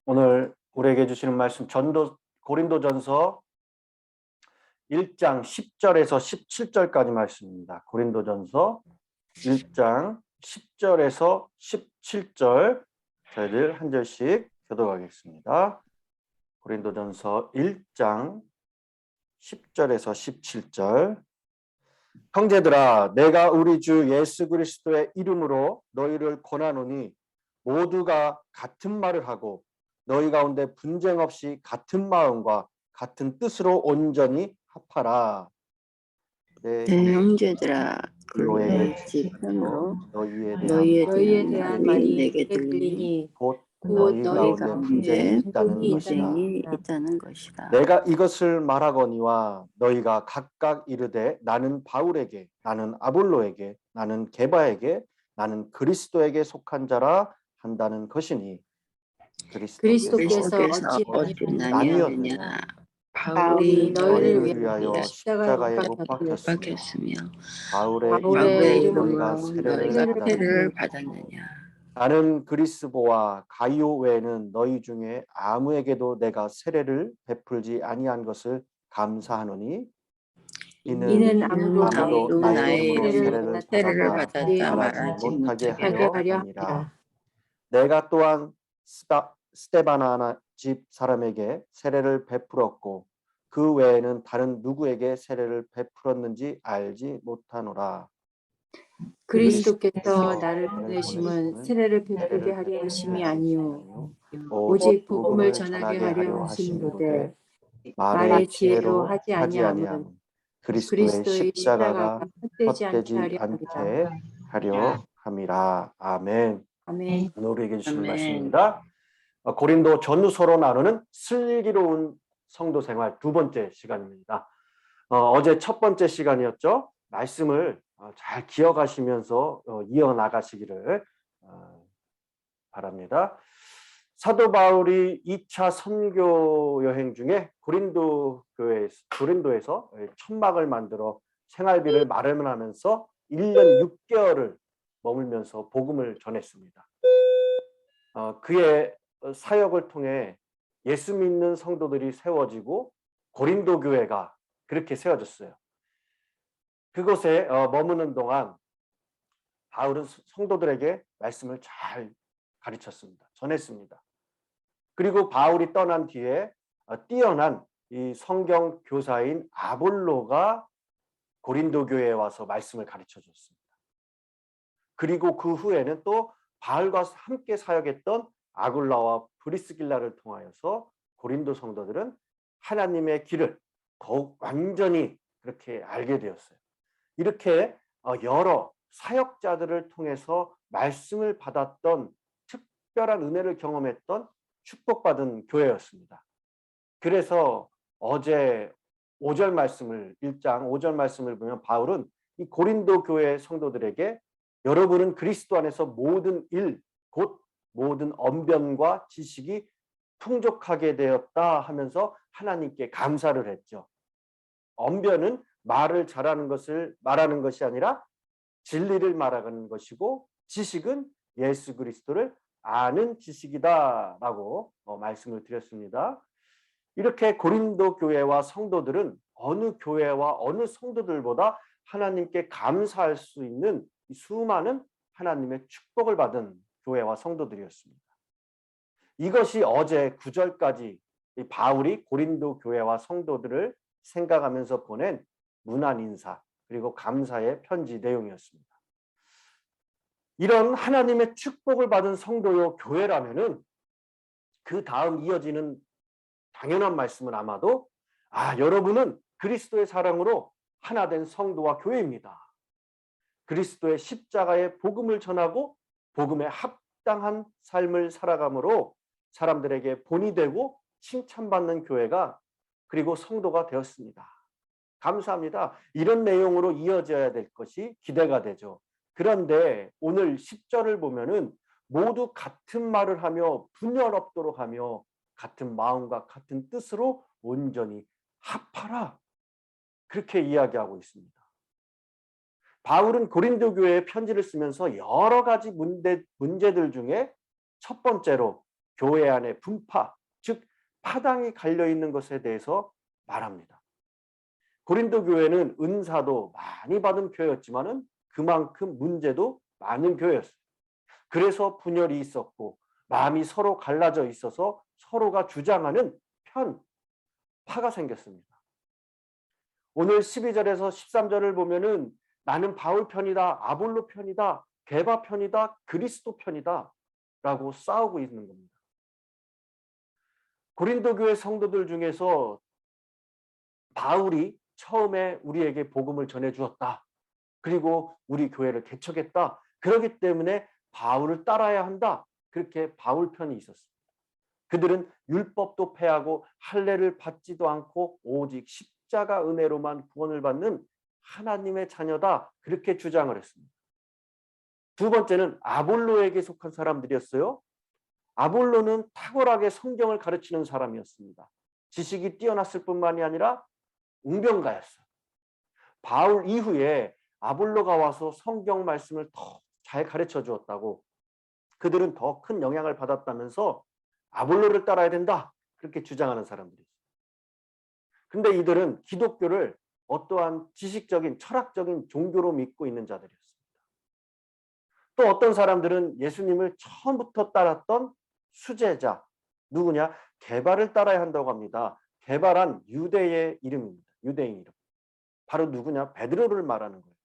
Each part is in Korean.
오늘 우리에게 주시는 말씀 고린도전서 1장 10절에서 17절까지 말씀입니다. 고린도전서 1장 10절에서 17절 저희들 한 절씩 교독하겠습니다. 고린도전서 1장 10절에서 17절. 형제들아, 내가 우리 주 예수 그리스도의 이름으로 너희를 권하노니 모두가 같은 말을 하고 너희 가운데 분쟁 없이 같은 마음과 같은 뜻으로 온전히 합하라. 내 내 형제들아, 너에게 근래 지금으로 너희에 대한 말이 내게 들리니 곧 곧 너희 너희 가운데 가운데 분쟁이 분쟁이 있다는 것이다. 내가 이것을 말하거니와 너희가 각각 이르되 나는 바울에게, 나는 아볼로에게, 나는 게바에게, 나는 그리스도에게 속한 자라 한다는 것이니 그리스도께서 어찌 나뉘었느냐? 바울이 너희를 위하여 십자가에 못 박혔으며 바울의 이름으로 너희가 세례를 받았느냐? 나는 그리스보와 가이오 외에는 너희 중에 아무에게도 내가 세례를 베풀지 아니한 것을 감사하노니 이는 아무도 나의 이름으로 세례를 받았다 말하지 못하게 하려 함이라. 내가 또한 스데바나 집 사람에게 세례를 베풀었고 그 외에는 다른 누구에게 세례를 베풀었는지 알지 못하노라. 그리스도께서 나를 보내심은 세례를 베풀게 하려 하심이 아니요 오직 복음을 전하게 하려 하심이로되 말의 지혜로 하지 아니함은 그리스도의 십자가가 헛되지 않게 하려 함이라. 아멘. 아멘. 우리에게 주시는 말씀입니다. 고린도 전후서로 나누는 슬기로운 성도 생활 두 번째 시간입니다. 어제 첫 번째 시간이었죠. 말씀을 잘 기억하시면서 이어나가시기를 바랍니다. 사도 바울이 2차 선교 여행 중에 고린도에서 천막을 만들어 생활비를 마련하면서 1년 6개월을 머물면서 복음을 전했습니다. 그의 사역을 통해 예수 믿는 성도들이 세워지고 고린도 교회가 그렇게 세워졌어요. 그곳에 머무는 동안 바울은 성도들에게 말씀을 잘 가르쳤습니다. 전했습니다. 그리고 바울이 떠난 뒤에 뛰어난 이 성경 교사인 아볼로가 고린도 교회에 와서 말씀을 가르쳐 줬습니다. 그리고 그 후에는 또 바울과 함께 사역했던 아굴라와 브리스길라를 통하여서 고린도 성도들은 하나님의 길을 더욱 완전히 그렇게 알게 되었어요. 이렇게 여러 사역자들을 통해서 말씀을 받았던 특별한 은혜를 경험했던 축복받은 교회였습니다. 그래서 어제 5절 말씀을 1장 5절 말씀을 보면 바울은 이 고린도 교회 성도들에게 여러분은 그리스도 안에서 모든 일, 곧 모든 언변과 지식이 풍족하게 되었다 하면서 하나님께 감사를 했죠. 언변은 말을 잘하는 것을 말하는 것이 아니라 진리를 말하는 것이고 지식은 예수 그리스도를 아는 지식이다라고 말씀을 드렸습니다. 이렇게 고린도 교회와 성도들은 어느 교회와 어느 성도들보다 하나님께 감사할 수 있는 수많은 하나님의 축복을 받은 교회와 성도들이었습니다. 이것이 어제 9절까지 바울이 고린도 교회와 성도들을 생각하면서 보낸 문안 인사 그리고 감사의 편지 내용이었습니다. 이런 하나님의 축복을 받은 성도요 교회라면은 그 다음 이어지는 당연한 말씀은 아마도 여러분은 그리스도의 사랑으로 하나 된 성도와 교회입니다. 그리스도의 십자가의 복음을 전하고 복음에 합당한 삶을 살아감으로 사람들에게 본이 되고 칭찬받는 교회가 그리고 성도가 되었습니다. 감사합니다. 이런 내용으로 이어져야 될 것이 기대가 되죠. 그런데 오늘 10절을 보면은 모두 같은 말을 하며 분열 없도록 하며 같은 마음과 같은 뜻으로 온전히 합하라. 그렇게 이야기하고 있습니다. 바울은 고린도 교회에 편지를 쓰면서 여러 가지 문제들 중에 첫 번째로 교회 안에 분파, 즉 파당이 갈려 있는 것에 대해서 말합니다. 고린도 교회는 은사도 많이 받은 교회였지만은 그만큼 문제도 많은 교회였어요. 그래서 분열이 있었고 마음이 서로 갈라져 있어서 서로가 주장하는 파가 생겼습니다. 오늘 12절에서 13절을 보면은 나는 바울 편이다, 아볼로 편이다, 게바 편이다, 그리스도 편이다 라고 싸우고 있는 겁니다. 고린도 교회 성도들 중에서 바울이 처음에 우리에게 복음을 전해주었다. 그리고 우리 교회를 개척했다. 그렇기 때문에 바울을 따라야 한다. 그렇게 바울 편이 있었습니다. 그들은 율법도 폐하고 할례를 받지도 않고 오직 십자가 은혜로만 구원을 받는 하나님의 자녀다. 그렇게 주장을 했습니다. 두 번째는 아볼로에게 속한 사람들이었어요. 아볼로는 탁월하게 성경을 가르치는 사람이었습니다. 지식이 뛰어났을 뿐만이 아니라 웅변가였어요. 바울 이후에 아볼로가 와서 성경 말씀을 더 잘 가르쳐 주었다고, 그들은 더 큰 영향을 받았다면서 아볼로를 따라야 된다. 그렇게 주장하는 사람들이죠. 근데 이들은 기독교를 어떠한 지식적인 철학적인 종교로 믿고 있는 자들이었습니다. 또 어떤 사람들은 예수님을 처음부터 따랐던 수제자, 누구냐? 게바를 따라야 한다고 합니다. 게바란 유대의 이름입니다. 유대인 이름. 바로 누구냐? 베드로를 말하는 거예요.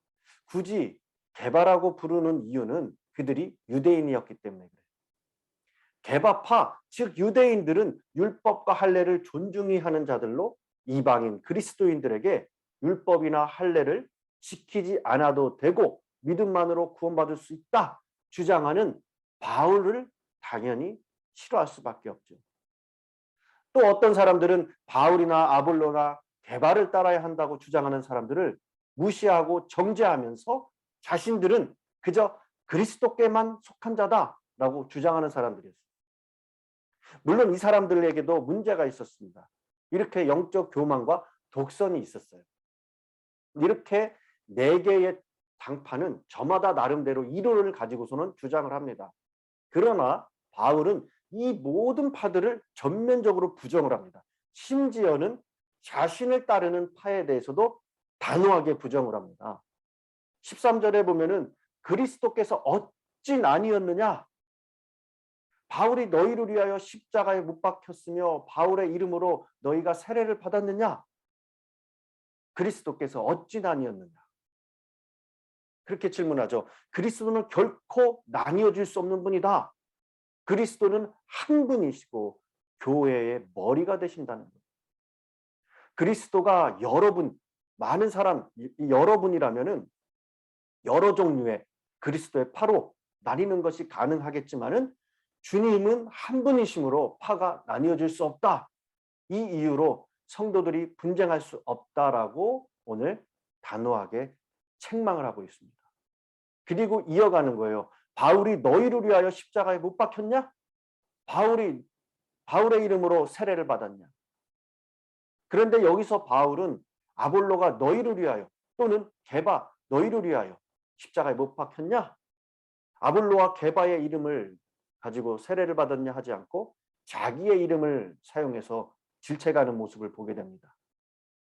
굳이 게바라고 부르는 이유는 그들이 유대인이었기 때문에 그래요. 게바파, 즉 유대인들은 율법과 할례를 존중히 하는 자들로 이방인 그리스도인들에게 율법이나 할례를 지키지 않아도 되고 믿음만으로 구원받을 수 있다 주장하는 바울을 당연히 싫어할 수밖에 없죠. 또 어떤 사람들은 바울이나 아볼로나 게바를 따라야 한다고 주장하는 사람들을 무시하고 정죄하면서 자신들은 그저 그리스도께만 속한 자다라고 주장하는 사람들이었어요. 물론 이 사람들에게도 문제가 있었습니다. 이렇게 영적 교만과 독선이 있었어요. 이렇게 네 개의 당파는 저마다 나름대로 이론을 가지고서는 주장을 합니다. 그러나 바울은 이 모든 파들을 전면적으로 부정을 합니다. 심지어는 자신을 따르는 파에 대해서도 단호하게 부정을 합니다. 13절에 보면은 그리스도께서 어찌 아니었느냐? 바울이 너희를 위하여 십자가에 못 박혔으며 바울의 이름으로 너희가 세례를 받았느냐? 그리스도께서 어찌 아니었느냐? 그렇게 질문하죠. 그리스도는 결코 나뉘어질 수 없는 분이다. 그리스도는 한 분이시고 교회의 머리가 되신다는 것. 그리스도가 여러분, 많은 사람, 여러분이라면은 여러 종류의 그리스도의 파로 나뉘는 것이 가능하겠지만은 주님은 한 분이심으로 파가 나뉘어질 수 없다. 이 이유로 성도들이 분쟁할 수 없다라고 오늘 단호하게 책망을 하고 있습니다. 그리고 이어가는 거예요. 바울이 너희를 위하여 십자가에 못 박혔냐? 바울의 이름으로 세례를 받았냐? 그런데 여기서 바울은 아볼로가 너희를 위하여 또는 게바 너희를 위하여 십자가에 못 박혔냐? 아볼로와 게바의 이름을 가지고 세례를 받았냐 하지 않고 자기의 이름을 사용해서 질책하는 모습을 보게 됩니다.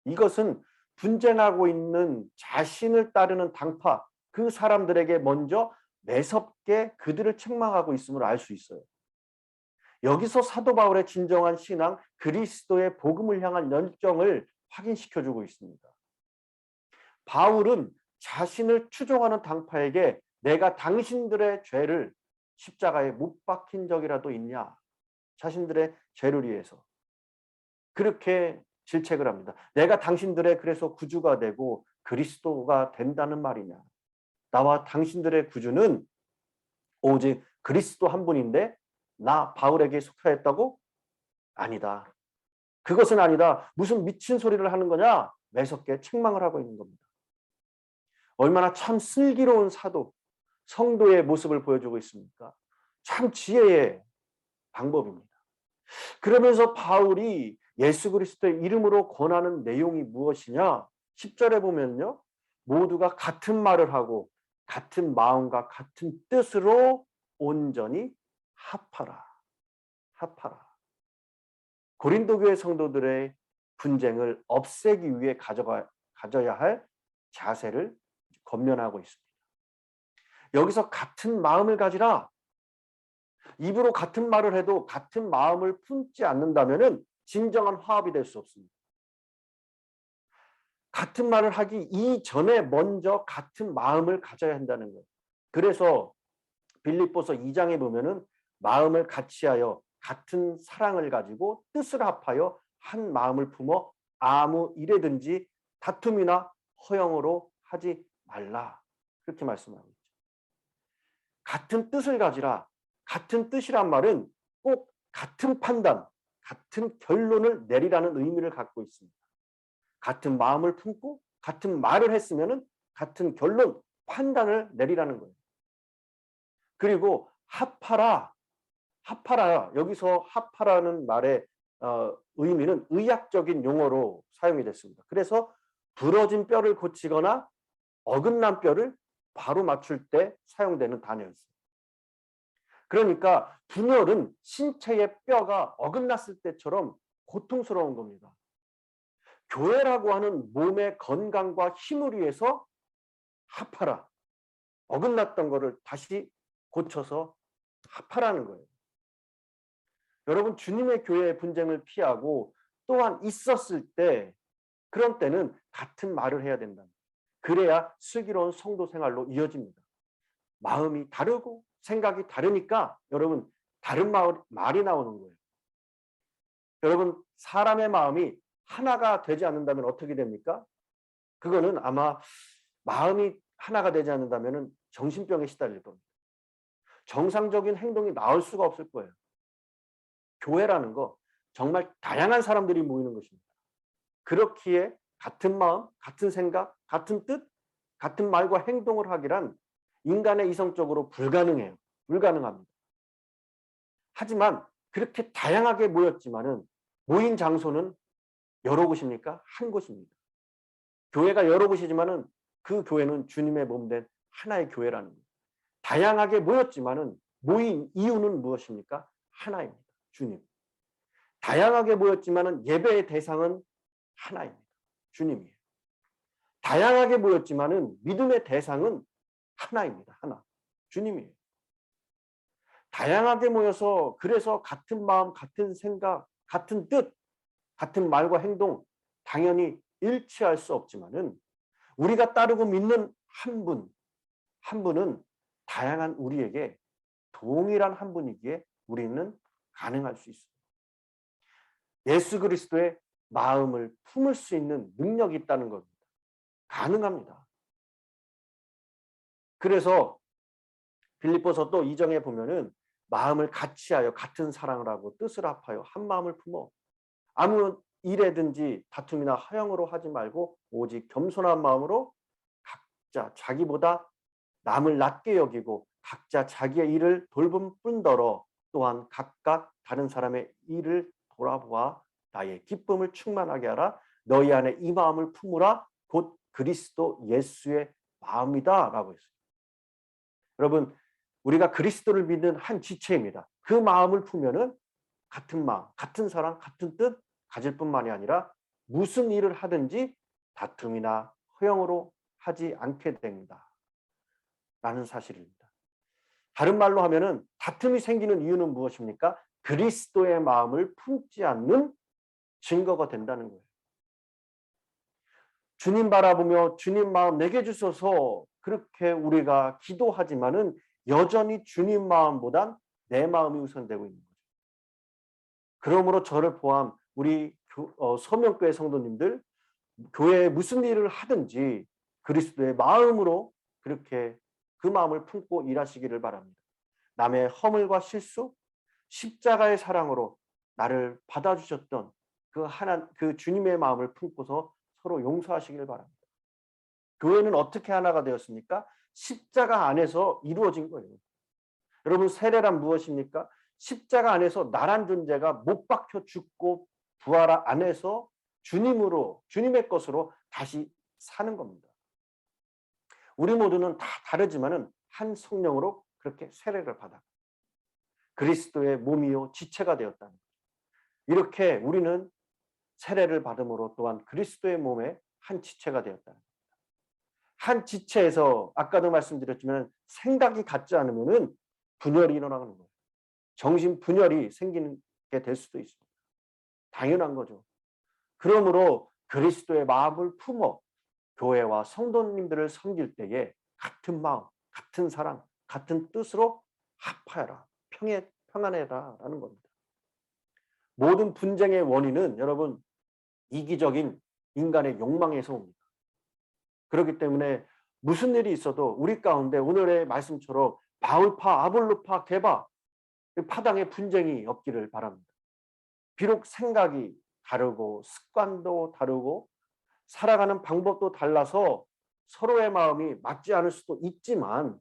이것은 분쟁하고 있는 자신을 따르는 당파, 그 사람들에게 먼저 매섭게 그들을 책망하고 있음을 알 수 있어요. 여기서 사도 바울의 진정한 신앙, 그리스도의 복음을 향한 열정을 확인시켜주고 있습니다. 바울은 자신을 추종하는 당파에게 내가 당신들의 죄를 십자가에 못 박힌 적이라도 있냐? 자신들의 죄를 위해서. 그렇게 질책을 합니다. 내가 당신들의 그래서 구주가 되고 그리스도가 된다는 말이냐? 나와 당신들의 구주는 오직 그리스도 한 분인데 나 바울에게 속하였다고? 아니다. 그것은 아니다. 무슨 미친 소리를 하는 거냐? 매섭게 책망을 하고 있는 겁니다. 얼마나 참 슬기로운 사도, 성도의 모습을 보여주고 있습니까? 참 지혜의 방법입니다. 그러면서 바울이 예수 그리스도의 이름으로 권하는 내용이 무엇이냐? 10절에 보면요. 모두가 같은 말을 하고 같은 마음과 같은 뜻으로 온전히 합하라. 합하라. 고린도 교회 성도들의 분쟁을 없애기 위해 가져야 할 자세를 권면하고 있습니다. 여기서 같은 마음을 가지라. 입으로 같은 말을 해도 같은 마음을 품지 않는다면 진정한 화합이 될 수 없습니다. 같은 말을 하기 이전에 먼저 같은 마음을 가져야 한다는 거예요. 그래서 빌립보서 2장에 보면은 마음을 같이하여 같은 사랑을 가지고 뜻을 합하여 한 마음을 품어 아무 일에든지 다툼이나 허영으로 하지 말라. 그렇게 말씀하고 있죠. 같은 뜻을 가지라. 같은 뜻이란 말은 꼭 같은 판단, 같은 결론을 내리라는 의미를 갖고 있습니다. 같은 마음을 품고 같은 말을 했으면 같은 결론, 판단을 내리라는 거예요. 그리고 합하라. 합하라. 여기서 합하라는 말의 의미는 의학적인 용어로 사용이 됐습니다. 그래서 부러진 뼈를 고치거나 어긋난 뼈를 바로 맞출 때 사용되는 단어였어요. 그러니까 분열은 신체의 뼈가 어긋났을 때처럼 고통스러운 겁니다. 교회라고 하는 몸의 건강과 힘을 위해서 합하라. 어긋났던 거를 다시 고쳐서 합하라는 거예요. 여러분, 주님의 교회의 분쟁을 피하고 또한 있었을 때 그런 때는 같은 말을 해야 된다. 그래야 슬기로운 성도 생활로 이어집니다. 마음이 다르고 생각이 다르니까 여러분 다른 말이 나오는 거예요. 여러분, 사람의 마음이 하나가 되지 않는다면 어떻게 됩니까? 그거는 아마 마음이 하나가 되지 않는다면 정신병에 시달릴 겁니다. 정상적인 행동이 나올 수가 없을 거예요. 교회라는 거 정말 다양한 사람들이 모이는 것입니다. 그렇기에 같은 마음, 같은 생각, 같은 뜻, 같은 말과 행동을 하기란 인간의 이성적으로 불가능해요. 불가능합니다. 하지만 그렇게 다양하게 모였지만은 모인 장소는 여러 곳입니까? 한 곳입니다. 교회가 여러 곳이지만은 그 교회는 주님의 몸된 하나의 교회라는 거예요. 다양하게 모였지만은 모인 이유는 무엇입니까? 하나입니다. 주님. 다양하게 모였지만은 예배의 대상은 하나입니다. 주님이에요. 다양하게 모였지만은 믿음의 대상은 하나입니다. 하나. 주님이에요. 다양하게 모여서 그래서 같은 마음, 같은 생각, 같은 뜻, 같은 말과 행동 당연히 일치할 수 없지만은 우리가 따르고 믿는 한 분은 다양한 우리에게 동일한 한 분이기에 우리는 가능할 수 있습니다. 예수 그리스도의 마음을 품을 수 있는 능력이 있다는 겁니다. 가능합니다. 그래서 빌립보서 또 2장에 보면은 마음을 같이하여 같은 사랑을 하고 뜻을 합하여 한 마음을 품어 아무 일에든지 다툼이나 허영으로 하지 말고 오직 겸손한 마음으로 각자 자기보다 남을 낮게 여기고 각자 자기의 일을 돌볼 뿐더러 또한 각각 다른 사람의 일을 돌아보아 나의 기쁨을 충만하게 하라. 너희 안에 이 마음을 품으라. 곧 그리스도 예수의 마음이다 라고 했어요. 여러분, 우리가 그리스도를 믿는 한 지체입니다. 그 마음을 품으면은 같은 마음, 같은 사랑, 같은 뜻 가질 뿐만이 아니라 무슨 일을 하든지 다툼이나 허영으로 하지 않게 됩니다. 라는 사실입니다. 다른 말로 하면은 다툼이 생기는 이유는 무엇입니까? 그리스도의 마음을 품지 않는 증거가 된다는 거예요. 주님 바라보며 주님 마음 내게 주소서 그렇게 우리가 기도하지만은 여전히 주님 마음보단 내 마음이 우선되고 있는 거죠. 그러므로 저를 포함 우리 서명교회 성도님들 교회에 무슨 일을 하든지 그리스도의 마음으로 그렇게 그 마음을 품고 일하시기를 바랍니다. 남의 허물과 실수, 십자가의 사랑으로 나를 받아주셨던 그 주님의 마음을 품고서 서로 용서하시길 바랍니다. 교회는 어떻게 하나가 되었습니까? 십자가 안에서 이루어진 거예요. 여러분, 세례란 무엇입니까? 십자가 안에서 나란 존재가 못 박혀 죽고 부활 안에서 주님의 것으로 다시 사는 겁니다. 우리 모두는 다 다르지만은 한 성령으로 그렇게 세례를 받아. 그리스도의 몸이요 지체가 되었다는 거죠. 이렇게 우리는 세례를 받음으로 또한 그리스도의 몸의 한 지체가 되었다는 겁니다. 한 지체에서 아까도 말씀드렸지만 생각이 같지 않으면은 분열이 일어나는 거예요. 정신 분열이 생기게 될 수도 있습니다. 당연한 거죠. 그러므로 그리스도의 마음을 품어 교회와 성도님들을 섬길 때에 같은 마음, 같은 사랑, 같은 뜻으로 합하여라, 평안해라 라는 겁니다. 모든 분쟁의 원인은 여러분 이기적인 인간의 욕망에서 옵니다. 그렇기 때문에 무슨 일이 있어도 우리 가운데 오늘의 말씀처럼 바울파, 아볼로파, 게바 파당의 분쟁이 없기를 바랍니다. 비록 생각이 다르고 습관도 다르고 살아가는 방법도 달라서 서로의 마음이 맞지 않을 수도 있지만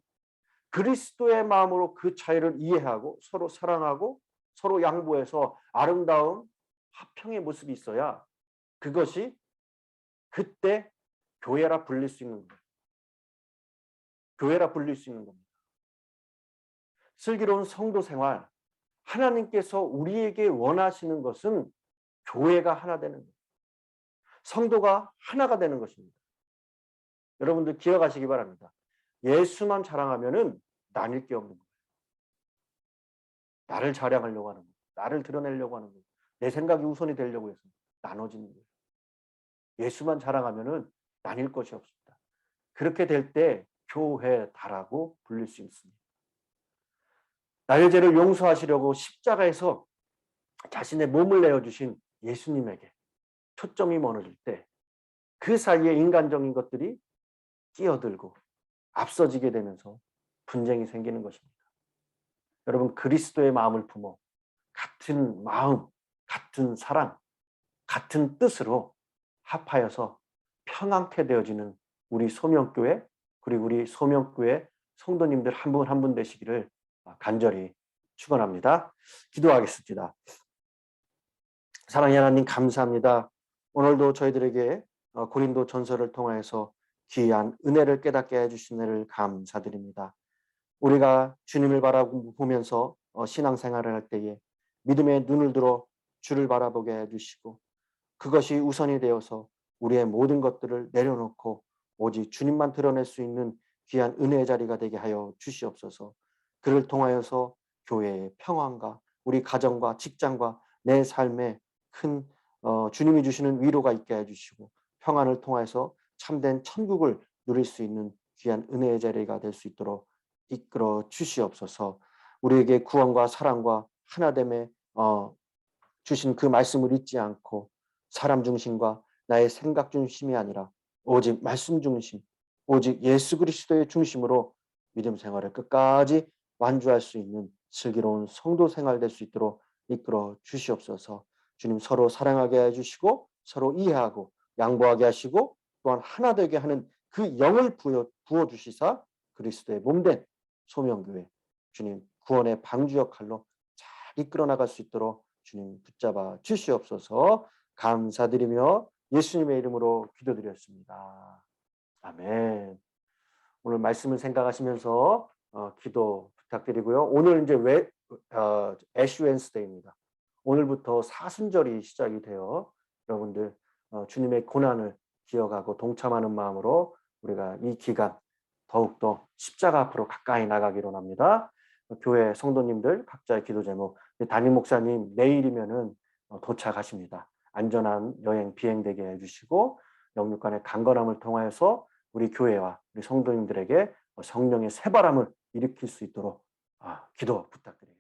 그리스도의 마음으로 그 차이를 이해하고 서로 사랑하고 서로 양보해서 아름다운 화평의 모습이 있어야 그것이 그때 교회라 불릴 수 있는 거예요. 교회라 불릴 수 있는 겁니다. 슬기로운 성도 생활, 하나님께서 우리에게 원하시는 것은 교회가 하나 되는 거예요. 성도가 하나가 되는 것입니다. 여러분들 기억하시기 바랍니다. 예수만 자랑하면은 나뉠 게 없는 거예요. 나를 자랑하려고 하는 거예요. 나를 드러내려고 하는 거예요. 내 생각이 우선이 되려고 해서 나눠지는 거예요. 예수만 자랑하면은 나뉠 것이 없습니다. 그렇게 될 때 교회다라고 불릴 수 있습니다. 나의 죄를 용서하시려고 십자가에서 자신의 몸을 내어주신 예수님에게 초점이 멀어질 때 그 사이에 인간적인 것들이 끼어들고 앞서지게 되면서 분쟁이 생기는 것입니다. 여러분 그리스도의 마음을 품어 같은 마음, 같은 사랑, 같은 뜻으로 합하여서 평안케 되어지는 우리 소명교회 그리고 우리 소명교회 성도님들 한 분 한 분 되시기를 간절히 축원합니다. 기도하겠습니다. 사랑의 하나님 감사합니다. 오늘도 저희들에게 고린도 전서를 통하여서 귀한 은혜를 깨닫게 해주신 은혜를 감사드립니다. 우리가 주님을 바라보면서 신앙생활을 할 때에 믿음의 눈을 들어 주를 바라보게 해주시고 그것이 우선이 되어서 우리의 모든 것들을 내려놓고 오직 주님만 드러낼 수 있는 귀한 은혜의 자리가 되게 하여 주시옵소서. 그를 통하여서 교회의 평안과 우리 가정과 직장과 내 삶에 큰 주님이 주시는 위로가 있게 해주시고 평안을 통해서 참된 천국을 누릴 수 있는 귀한 은혜의 자리가 될 수 있도록 이끌어 주시옵소서. 우리에게 구원과 사랑과 하나됨에 주신 그 말씀을 잊지 않고 사람 중심과 나의 생각 중심이 아니라 오직 말씀 중심, 오직 예수 그리스도의 중심으로 믿음 생활을 끝까지 완주할 수 있는 슬기로운 성도 생활 될 수 있도록 이끌어 주시옵소서. 주님 서로 사랑하게 해주시고 서로 이해하고 양보하게 하시고 또한 하나 되게 하는 그 영을 부어주시사 그리스도의 몸된 소명교회 주님 구원의 방주 역할로 잘 이끌어 나갈 수 있도록 주님 붙잡아 주시옵소서. 감사드리며 예수님의 이름으로 기도드렸습니다. 아멘. 오늘 말씀을 생각하시면서 기도 부탁드리고요. 오늘 이제 애쉬 웬스데이입니다. 오늘부터 사순절이 시작이 되어 여러분들 주님의 고난을 기억하고 동참하는 마음으로 우리가 이 기간 더욱더 십자가 앞으로 가까이 나가기로 합니다. 교회 성도님들 각자의 기도 제목 담임 목사님 내일이면은 도착하십니다. 안전한 여행 비행되게 해주시고 영육간의 강건함을 통하여서 우리 교회와 우리 성도님들에게 성령의 새바람을 일으킬 수 있도록 기도 부탁드립니다.